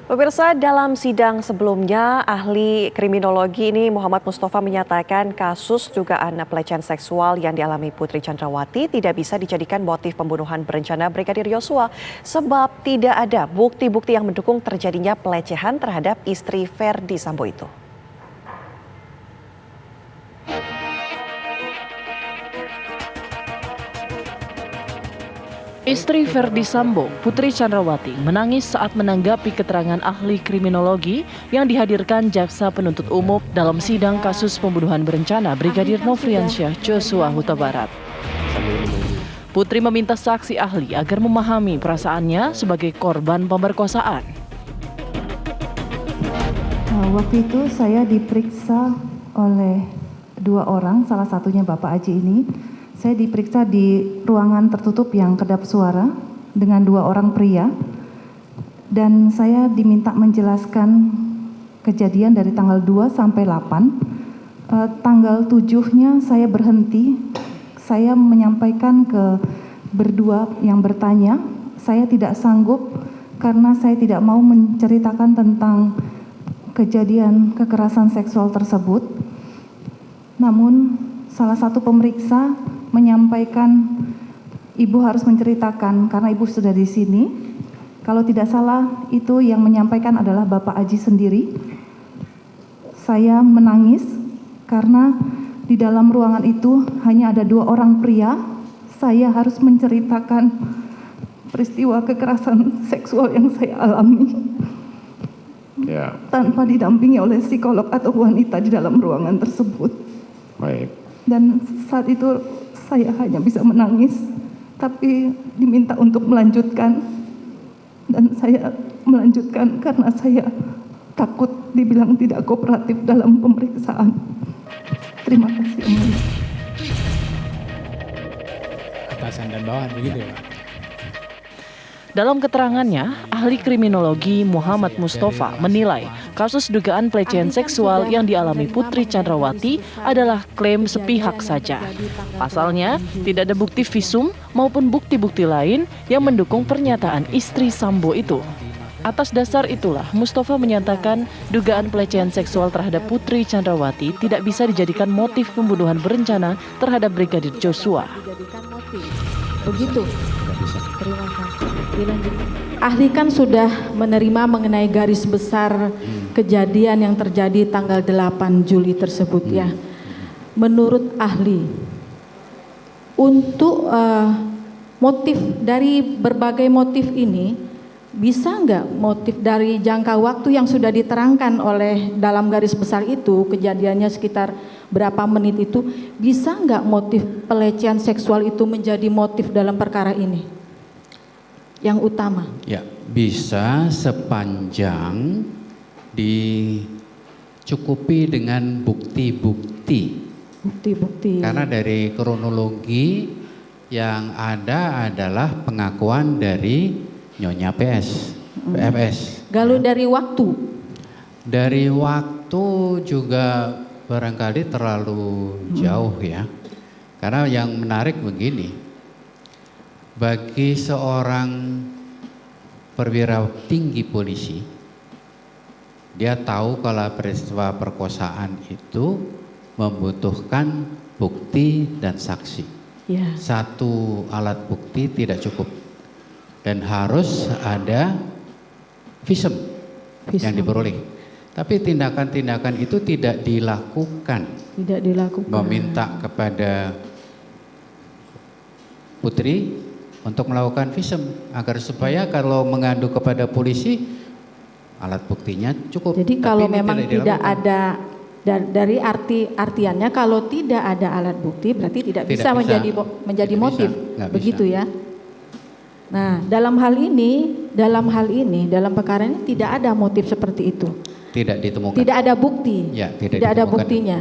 Pemirsa, dalam sidang sebelumnya, ahli kriminologi ini Muhammad Mustafa menyatakan kasus dugaan pelecehan seksual yang dialami Putri Chandrawati tidak bisa dijadikan motif pembunuhan berencana Brigadir Yosua sebab tidak ada bukti-bukti yang mendukung terjadinya pelecehan terhadap istri Verdi Sambo itu. Istri Verdi Sambo, Putri Chandrawati, menangis saat menanggapi keterangan ahli kriminologi yang dihadirkan Jaksa Penuntut Umum dalam sidang kasus pembunuhan berencana Brigadir Nofriansyah Joshua Huta Barat. Putri meminta saksi ahli agar memahami perasaannya sebagai korban pemerkosaan. Waktu itu saya diperiksa oleh dua orang, salah satunya Bapak Aji ini. Saya diperiksa di ruangan tertutup yang kedap suara dengan dua orang pria. Dan saya diminta menjelaskan kejadian dari tanggal 2 sampai 8. Tanggal 7-nya saya berhenti. Saya menyampaikan ke berdua yang bertanya, saya tidak sanggup karena saya tidak mau menceritakan tentang kejadian kekerasan seksual tersebut. Namun salah satu pemeriksa menyampaikan ibu harus menceritakan karena ibu sudah di sini. Kalau tidak salah itu yang menyampaikan adalah Bapak Aji sendiri. Saya menangis karena di dalam ruangan itu hanya ada dua orang pria. Saya harus menceritakan peristiwa kekerasan seksual yang saya alami. Tanpa didampingi oleh psikolog atau wanita di dalam ruangan tersebut. Baik. Dan saat itu saya hanya bisa menangis, tapi diminta untuk melanjutkan. Dan saya melanjutkan karena saya takut dibilang tidak kooperatif dalam pemeriksaan. Terima kasih. Atasan dan bawahan begitu ya, Pak? Dalam keterangannya, ahli kriminologi Muhammad Mustafa menilai kasus dugaan pelecehan seksual yang dialami Putri Chandrawati adalah klaim sepihak saja. Pasalnya, tidak ada bukti visum maupun bukti-bukti lain yang mendukung pernyataan istri Sambo itu. Atas dasar itulah, Mustafa menyatakan dugaan pelecehan seksual terhadap Putri Chandrawati tidak bisa dijadikan motif pembunuhan berencana terhadap Brigadir Joshua. Begitu. Terima kasih. Dilanjut. Ahli kan sudah menerima mengenai garis besar kejadian yang terjadi tanggal 8 Juli tersebut ya. Menurut ahli, untuk motif dari berbagai motif ini, bisa nggak motif dari jangka waktu yang sudah diterangkan oleh dalam garis besar itu, kejadiannya sekitar berapa menit itu, bisa nggak motif pelecehan seksual itu menjadi motif dalam perkara ini? Yang utama. Ya, bisa sepanjang dicukupi dengan bukti-bukti. Bukti-bukti. Karena dari kronologi yang ada adalah pengakuan dari Nyonya PFS. Kalau dari waktu? Dari waktu juga barangkali terlalu jauh ya. Karena yang menarik begini. Bagi seorang perwira tinggi polisi, dia tahu kalau peristiwa perkosaan itu membutuhkan bukti dan saksi. Ya. Satu alat bukti tidak cukup dan harus ada visum yang diperoleh. Tapi tindakan-tindakan itu tidak dilakukan. Tidak dilakukan. Meminta kepada Putri untuk melakukan visum agar supaya kalau mengadu kepada polisi alat buktinya cukup. Jadi kalau memang tidak ada dari artiannya kalau tidak ada alat bukti berarti tidak bisa menjadi motif. Begitu ya. Nah, dalam hal ini dalam perkara ini tidak ada motif seperti itu. Tidak ditemukan. Tidak ada bukti. Ya, tidak ada buktinya.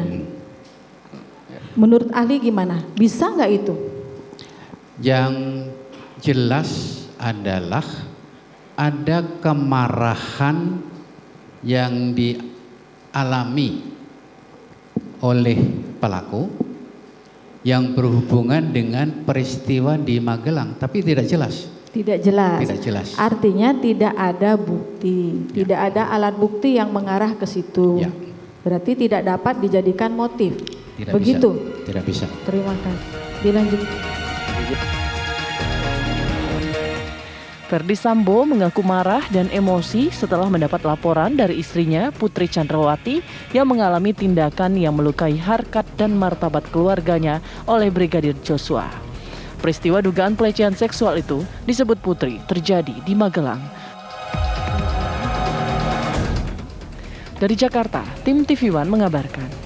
Menurut ahli gimana? Bisa nggak itu? Yang jelas adalah ada kemarahan yang dialami oleh pelaku yang berhubungan dengan peristiwa di Magelang, tapi tidak jelas Tidak jelas. Tidak jelas. Artinya tidak ada bukti, tidak ada alat bukti yang mengarah ke situ. Ya. Berarti tidak dapat dijadikan motif. Tidak Begitu. bisa. Tidak bisa. Terima kasih. Dilanjut. Verdi Sambo mengaku marah dan emosi setelah mendapat laporan dari istrinya Putri Chandrawati yang mengalami tindakan yang melukai harkat dan martabat keluarganya oleh Brigadir Joshua. Peristiwa dugaan pelecehan seksual itu disebut Putri terjadi di Magelang. Dari Jakarta, tim TV One mengabarkan.